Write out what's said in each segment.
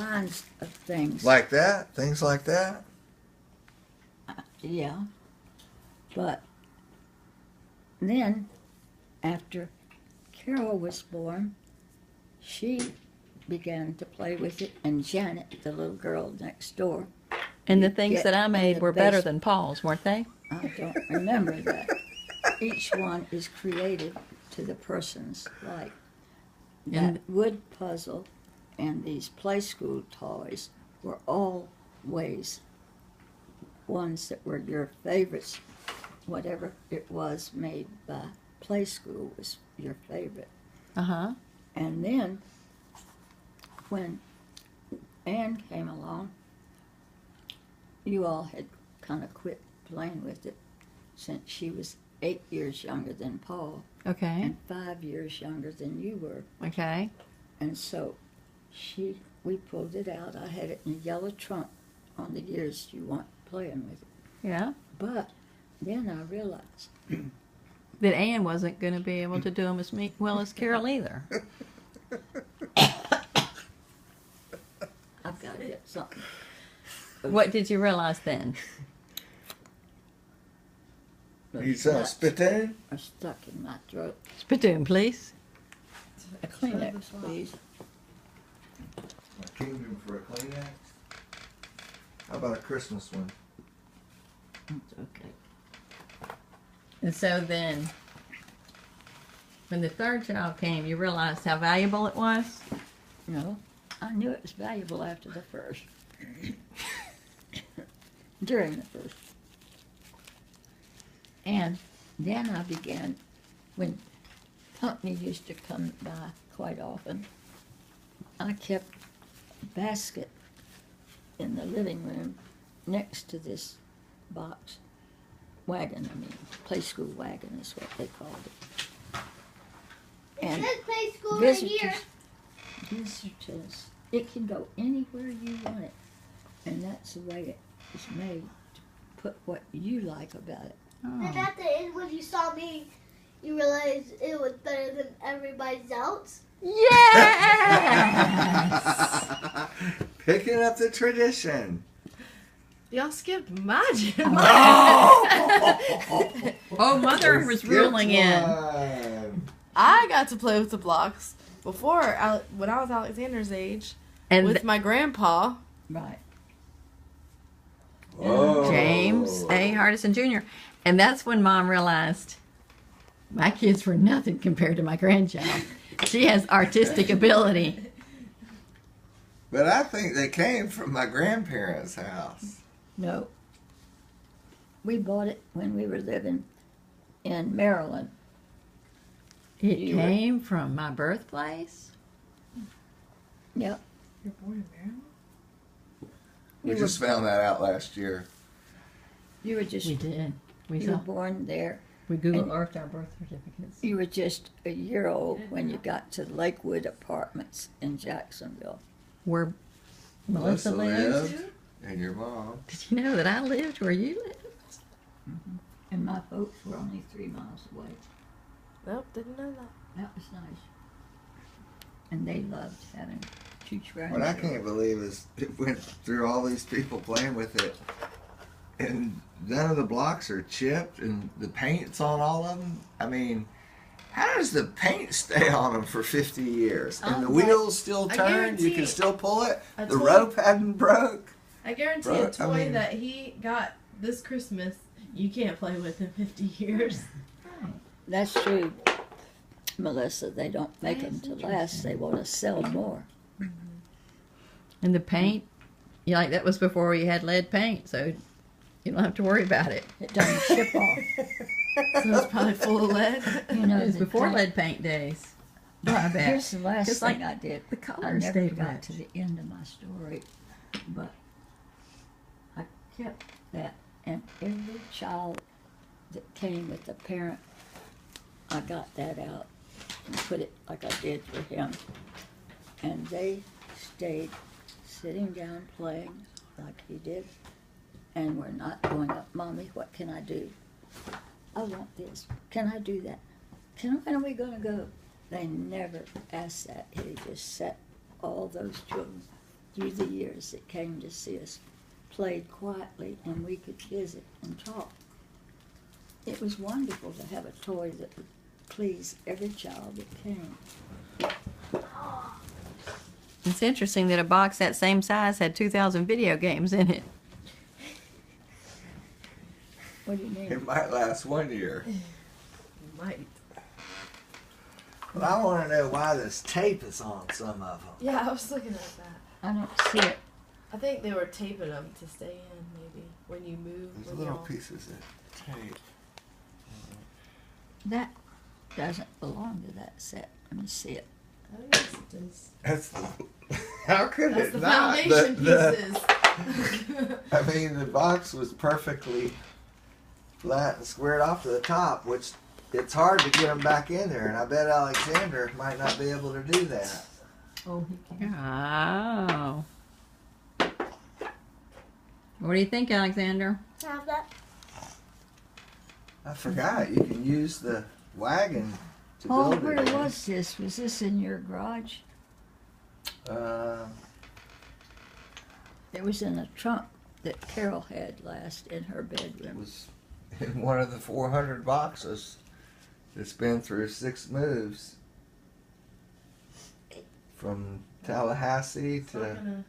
kinds of things. Like that? Things like that? Yeah. But then, after Carol was born, she began to play with it, and Janet, the little girl next door. And the things that I made were better than Paul's, weren't they? I don't remember that. Each one is created to the person's like. That wood puzzle and these play school toys were always ones that were your favorites. Whatever it was made by play school was your favorite. Uh-huh. And then when Anne came along, you all had kind of quit playing with it since she was 8 years younger than Paul. Okay. And 5 years younger than you were. Okay. And so we pulled it out. I had it in a yellow trunk on the years you weren't playing with it. Yeah. But then I realized that Anne wasn't going to be able to do them as well as Carol either. I've got to get something. What did you realize then? You saw spittoon? Are stuck in my throat. Spittoon, please. A Kleenex, please. I came in for a Kleenex. How about a Christmas one? It's okay. And so then, when the third child came, you realized how valuable it was? No, I knew it was valuable after the first. During the first. And then I began, when company used to come by quite often, I kept a basket in the living room next to this box wagon. I mean, play school wagon is what they called it. And it says play school right here. Visitors, it can go anywhere you want it. And that's the way it is made, to put what you like about it. And at the end, when you saw me, you realized it was better than everybody else. Yes! Picking up the tradition. Y'all skipped my Oh, Mother was ruling in. I got to play with the blocks before, when I was Alexander's age, And with my grandpa. Right. Whoa. James A. Hardison Jr. And that's when Mom realized my kids were nothing compared to my grandchild. She has artistic ability. But I think they came from my grandparents' house. No. We bought it when we were living in Maryland. It You were- came from my birthplace. Yep. You're born in Maryland? We You just found that out last year. You were just We did. We you were saw. born there. We Google and- Earthed our birth certificates. You were just a year old when you got to Lakewood Apartments in Jacksonville. Where Melissa lives. And your mom. Did you know that I lived where you lived? And my folks were only 3 miles away. Nope, didn't know that. That was nice. And they loved having 2 What I grandchildren. can't believe is it went through all these people playing with it, and none of the blocks are chipped, and the paint's on all of them. I mean, how does the paint stay on them for 50 years? And the But wheels still I turn? You can guarantee still pull it? a The toy- rope hadn't broke? I guarantee Bro, a toy I mean- that he got this Christmas, you can't play with in 50 years. That's true, Melissa. They don't make them to last. They want to sell more. And the paint, you like that was before we had lead paint, so you don't have to worry about it. It doesn't chip off. So it's probably full of lead. You know, It was the before thing- lead paint days. I bet. Here's the last Just thing like I did. the I colors never stayed got rich. to the end of my story, but I kept that, and every child that came with a parent, I got that out and put it like I did for him, and they stayed sitting down playing like he did, and were not going up, Mommy, what can I do? I want this. Can I do that? When are we going to go? They never asked that. He just set all those children through the years that came to see us played quietly and we could visit and talk. It was wonderful to have a toy that would please every child that came. It's interesting that a box that same size had 2,000 video games in it. What do you mean? It might last 1 year. Might. But I want to know why this tape is on some of them. Yeah, I was looking at that. I don't see it. I think they were taping them to stay in, maybe, when you move. There's when little y'all- pieces of tape. That doesn't belong to that set. Let me see it. Oh, yes, it does. That's how could That's it the not? foundation The- pieces. I mean, the box was perfectly flat and squared off to the top, which it's hard to get them back in there, and I bet Alexander might not be able to do that. Oh, he can. Oh. What do you think, Alexander? Have that. I forgot you can use the wagon to Oh, build where it in. was this? Was this in your garage? It was in a trunk that Carol had last in her It bedroom. was in one of the 400 boxes that's been through 6 moves. From Tallahassee It's not to gonna,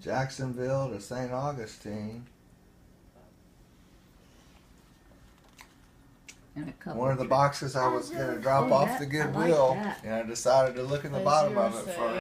Jacksonville to St. Augustine. And a couple One of the boxes I was going to drop Oh, off that- the I like Goodwill, that. and I decided to look in the As bottom you were of it saying. first.